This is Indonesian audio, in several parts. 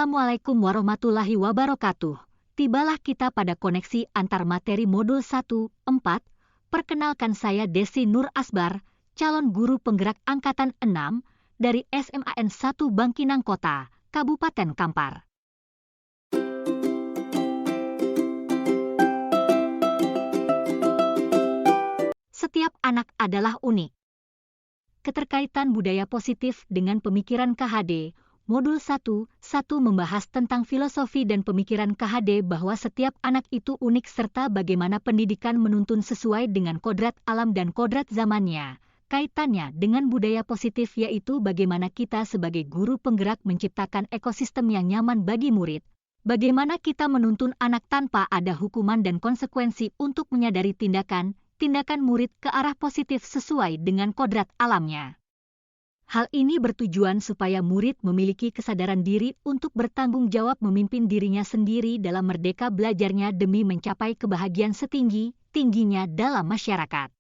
Assalamualaikum warahmatullahi wabarakatuh. Tibalah kita pada koneksi antar materi modul 1-4. Perkenalkan saya Desi Nur Asbar, calon guru penggerak angkatan 6 dari SMAN 1 Bangkinang Kota, Kabupaten Kampar. Setiap anak adalah unik. Keterkaitan budaya positif dengan pemikiran KHD. Modul 1-1 membahas tentang filosofi dan pemikiran KHD bahwa setiap anak itu unik serta bagaimana pendidikan menuntun sesuai dengan kodrat alam dan kodrat zamannya. Kaitannya dengan budaya positif yaitu bagaimana kita sebagai guru penggerak menciptakan ekosistem yang nyaman bagi murid. Bagaimana kita menuntun anak tanpa ada hukuman dan konsekuensi untuk menyadari tindakan murid ke arah positif sesuai dengan kodrat alamnya. Hal ini bertujuan supaya murid memiliki kesadaran diri untuk bertanggung jawab memimpin dirinya sendiri dalam merdeka belajarnya demi mencapai kebahagiaan setinggi-tingginya dalam masyarakat.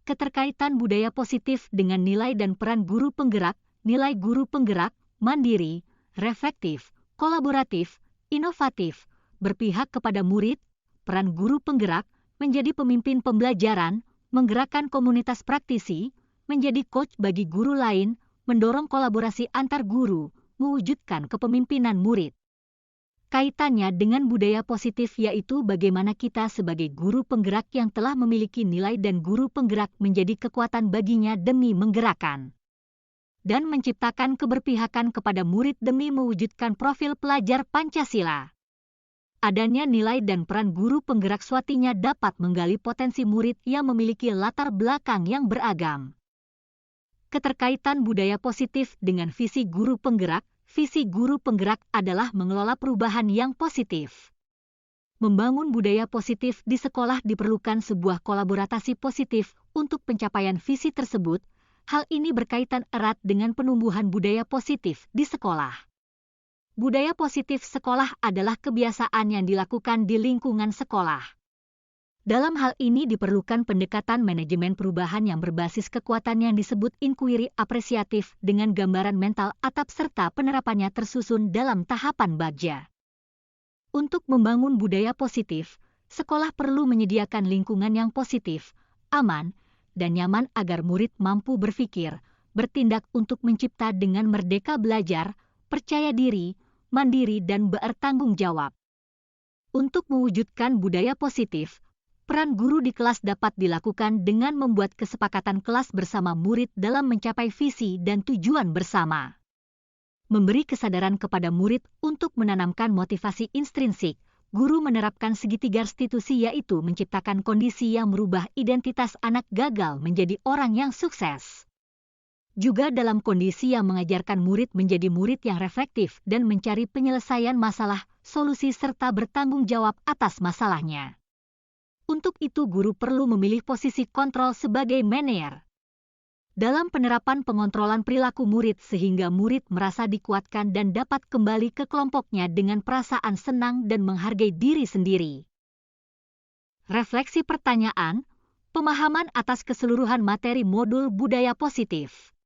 Keterkaitan budaya positif dengan nilai dan peran guru penggerak. Nilai guru penggerak, mandiri, reflektif, kolaboratif, inovatif, berpihak kepada murid. Peran guru penggerak menjadi pemimpin pembelajaran, menggerakkan komunitas praktisi, menjadi coach bagi guru lain, mendorong kolaborasi antar guru, mewujudkan kepemimpinan murid. Kaitannya dengan budaya positif yaitu bagaimana kita sebagai guru penggerak yang telah memiliki nilai dan guru penggerak menjadi kekuatan baginya demi menggerakkan dan menciptakan keberpihakan kepada murid demi mewujudkan profil pelajar Pancasila. Adanya nilai dan peran guru penggerak suatinya dapat menggali potensi murid yang memiliki latar belakang yang beragam. Keterkaitan budaya positif dengan visi guru penggerak. Visi guru penggerak adalah mengelola perubahan yang positif. Membangun budaya positif di sekolah diperlukan sebuah kolaborasi positif untuk pencapaian visi tersebut. Hal ini berkaitan erat dengan penumbuhan budaya positif di sekolah. Budaya positif sekolah adalah kebiasaan yang dilakukan di lingkungan sekolah. Dalam hal ini diperlukan pendekatan manajemen perubahan yang berbasis kekuatan yang disebut inquiry apresiatif dengan gambaran mental atap serta penerapannya tersusun dalam tahapan bagja. Untuk membangun budaya positif, sekolah perlu menyediakan lingkungan yang positif, aman, dan nyaman agar murid mampu berpikir, bertindak untuk mencipta dengan merdeka belajar, percaya diri, mandiri dan bertanggung jawab. Untuk mewujudkan budaya positif, peran guru di kelas dapat dilakukan dengan membuat kesepakatan kelas bersama murid dalam mencapai visi dan tujuan bersama. Memberi kesadaran kepada murid untuk menanamkan motivasi intrinsik, guru menerapkan segitiga restitusi yaitu menciptakan kondisi yang merubah identitas anak gagal menjadi orang yang sukses. Juga dalam kondisi yang mengajarkan murid menjadi murid yang reflektif dan mencari penyelesaian masalah, solusi serta bertanggung jawab atas masalahnya. Untuk itu guru perlu memilih posisi kontrol sebagai manajer dalam penerapan pengontrolan perilaku murid sehingga murid merasa dikuatkan dan dapat kembali ke kelompoknya dengan perasaan senang dan menghargai diri sendiri. Refleksi pertanyaan, pemahaman atas keseluruhan materi modul budaya positif.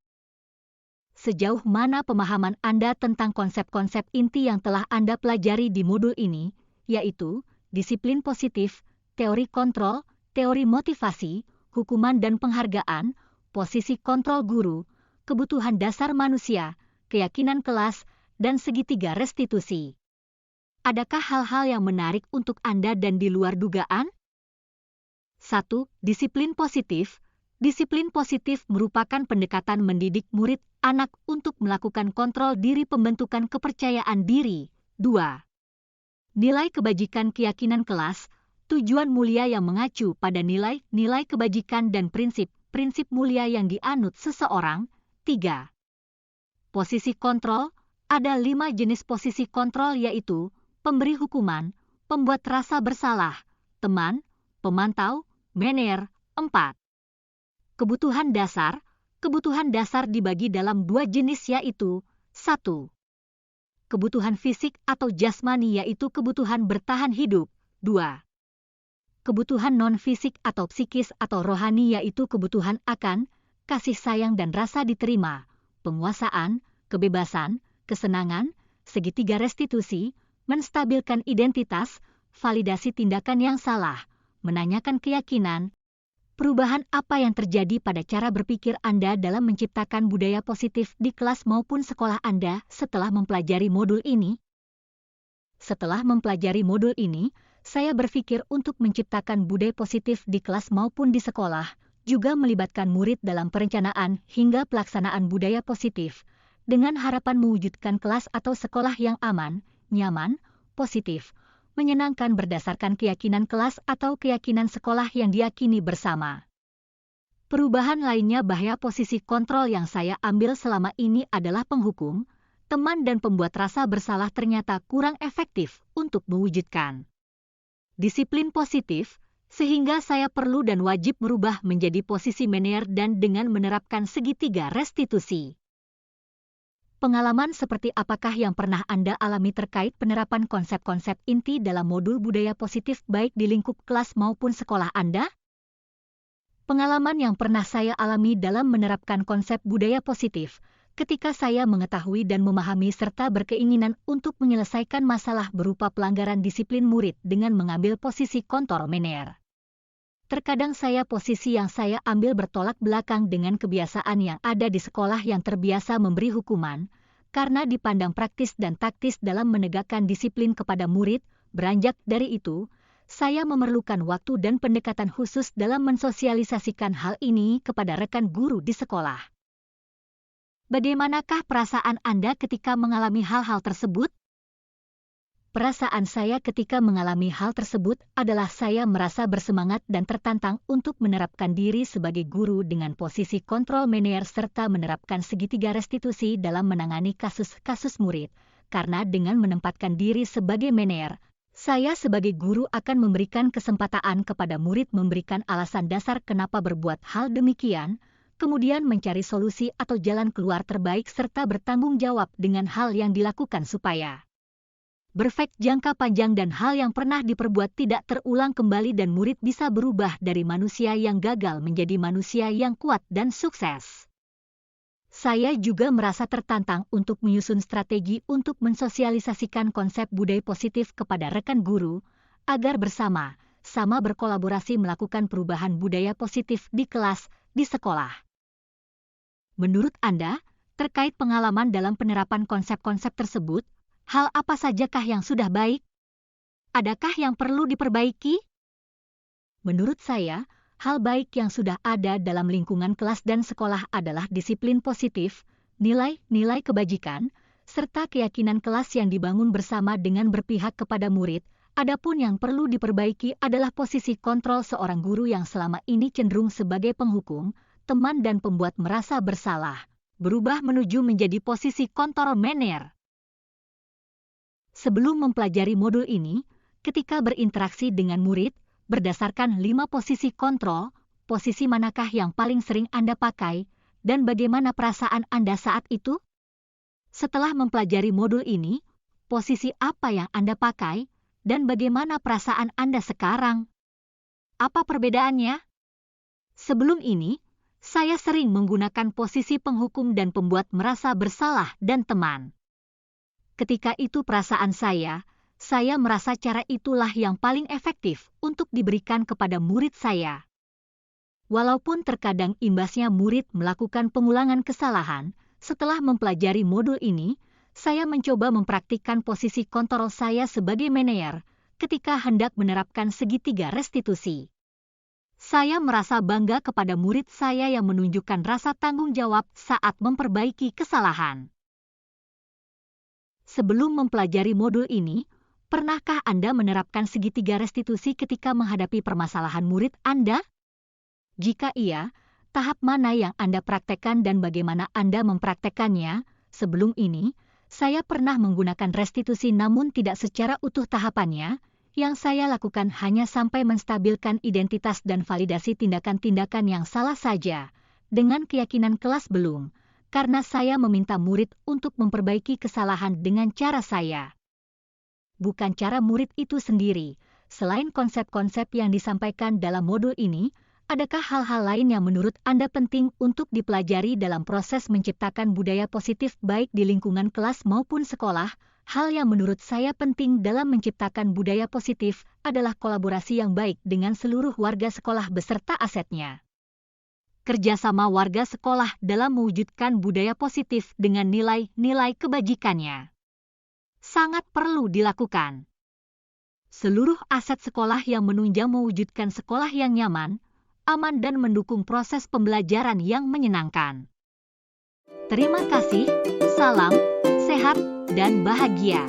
Sejauh mana pemahaman Anda tentang konsep-konsep inti yang telah Anda pelajari di modul ini, yaitu disiplin positif, teori kontrol, teori motivasi, hukuman dan penghargaan, posisi kontrol guru, kebutuhan dasar manusia, keyakinan kelas, dan segitiga restitusi. Adakah hal-hal yang menarik untuk Anda dan di luar dugaan? 1. Disiplin positif. Disiplin positif merupakan pendekatan mendidik murid anak untuk melakukan kontrol diri pembentukan kepercayaan diri. 2. Nilai kebajikan keyakinan kelas. Tujuan mulia yang mengacu pada nilai-nilai kebajikan dan prinsip-prinsip mulia yang dianut seseorang. 3. Posisi kontrol. Ada 5 jenis posisi kontrol yaitu pemberi hukuman, pembuat rasa bersalah, teman, pemantau, manajer. 4. Kebutuhan dasar. Kebutuhan dasar dibagi dalam 2 jenis yaitu 1. Kebutuhan fisik atau jasmani yaitu kebutuhan bertahan hidup. 2. Kebutuhan non-fisik atau psikis atau rohani yaitu kebutuhan akan kasih sayang dan rasa diterima, penguasaan, kebebasan, kesenangan, segitiga restitusi, menstabilkan identitas, validasi tindakan yang salah, menanyakan keyakinan. Perubahan apa yang terjadi pada cara berpikir Anda dalam menciptakan budaya positif di kelas maupun sekolah Anda setelah mempelajari modul ini? Setelah mempelajari modul ini, saya berpikir untuk menciptakan budaya positif di kelas maupun di sekolah, juga melibatkan murid dalam perencanaan hingga pelaksanaan budaya positif, dengan harapan mewujudkan kelas atau sekolah yang aman, nyaman, positif, menyenangkan berdasarkan keyakinan kelas atau keyakinan sekolah yang diyakini bersama. Perubahan lainnya bahaya posisi kontrol yang saya ambil selama ini adalah penghukum, teman dan pembuat rasa bersalah ternyata kurang efektif untuk mewujudkan disiplin positif, sehingga saya perlu dan wajib merubah menjadi posisi manajer dan dengan menerapkan segitiga restitusi. Pengalaman seperti apakah yang pernah Anda alami terkait penerapan konsep-konsep inti dalam modul budaya positif baik di lingkup kelas maupun sekolah Anda? Pengalaman yang pernah saya alami dalam menerapkan konsep budaya positif, ketika saya mengetahui dan memahami serta berkeinginan untuk menyelesaikan masalah berupa pelanggaran disiplin murid dengan mengambil posisi kontrol manajer. Terkadang posisi yang saya ambil bertolak belakang dengan kebiasaan yang ada di sekolah yang terbiasa memberi hukuman, karena dipandang praktis dan taktis dalam menegakkan disiplin kepada murid. Beranjak dari itu, saya memerlukan waktu dan pendekatan khusus dalam mensosialisasikan hal ini kepada rekan guru di sekolah. Bagaimanakah perasaan Anda ketika mengalami hal-hal tersebut? Perasaan saya ketika mengalami hal tersebut adalah saya merasa bersemangat dan tertantang untuk menerapkan diri sebagai guru dengan posisi kontrol manajer serta menerapkan segitiga restitusi dalam menangani kasus-kasus murid, karena dengan menempatkan diri sebagai manajer, saya sebagai guru akan memberikan kesempatan kepada murid memberikan alasan dasar kenapa berbuat hal demikian, kemudian mencari solusi atau jalan keluar terbaik serta bertanggung jawab dengan hal yang dilakukan supaya berefek jangka panjang dan hal yang pernah diperbuat tidak terulang kembali dan murid bisa berubah dari manusia yang gagal menjadi manusia yang kuat dan sukses. Saya juga merasa tertantang untuk menyusun strategi untuk mensosialisasikan konsep budaya positif kepada rekan guru, agar bersama-sama berkolaborasi melakukan perubahan budaya positif di kelas, di sekolah. Menurut Anda, terkait pengalaman dalam penerapan konsep-konsep tersebut, hal apa sajakah yang sudah baik? Adakah yang perlu diperbaiki? Menurut saya, hal baik yang sudah ada dalam lingkungan kelas dan sekolah adalah disiplin positif, nilai-nilai kebajikan, serta keyakinan kelas yang dibangun bersama dengan berpihak kepada murid. Adapun yang perlu diperbaiki adalah posisi kontrol seorang guru yang selama ini cenderung sebagai penghukum, teman dan pembuat merasa bersalah, berubah menuju menjadi posisi kontrol manajer. Sebelum mempelajari modul ini, ketika berinteraksi dengan murid, berdasarkan 5 posisi kontrol, posisi manakah yang paling sering Anda pakai, dan bagaimana perasaan Anda saat itu? Setelah mempelajari modul ini, posisi apa yang Anda pakai, dan bagaimana perasaan Anda sekarang? Apa perbedaannya? Sebelum ini, saya sering menggunakan posisi penghukum dan pembuat merasa bersalah dan teman. Ketika itu perasaan saya merasa cara itulah yang paling efektif untuk diberikan kepada murid saya. Walaupun terkadang imbasnya murid melakukan pengulangan kesalahan, setelah mempelajari modul ini, saya mencoba mempraktikkan posisi kontrol saya sebagai manajer ketika hendak menerapkan segitiga restitusi. Saya merasa bangga kepada murid saya yang menunjukkan rasa tanggung jawab saat memperbaiki kesalahan. Sebelum mempelajari modul ini, pernahkah Anda menerapkan segitiga restitusi ketika menghadapi permasalahan murid Anda? Jika iya, tahap mana yang Anda praktekkan dan bagaimana Anda mempraktekannya? Sebelum ini, saya pernah menggunakan restitusi namun tidak secara utuh tahapannya. Yang saya lakukan hanya sampai menstabilkan identitas dan validasi tindakan-tindakan yang salah saja, dengan keyakinan kelas belum, karena saya meminta murid untuk memperbaiki kesalahan dengan cara saya. Bukan cara murid itu sendiri. Selain konsep-konsep yang disampaikan dalam modul ini, adakah hal-hal lain yang menurut Anda penting untuk dipelajari dalam proses menciptakan budaya positif baik di lingkungan kelas maupun sekolah? Hal yang menurut saya penting dalam menciptakan budaya positif adalah kolaborasi yang baik dengan seluruh warga sekolah beserta asetnya. Kerjasama warga sekolah dalam mewujudkan budaya positif dengan nilai-nilai kebajikannya sangat perlu dilakukan. Seluruh aset sekolah yang menunjang mewujudkan sekolah yang nyaman, aman dan mendukung proses pembelajaran yang menyenangkan. Terima kasih, salam, sehat, dan bahagia.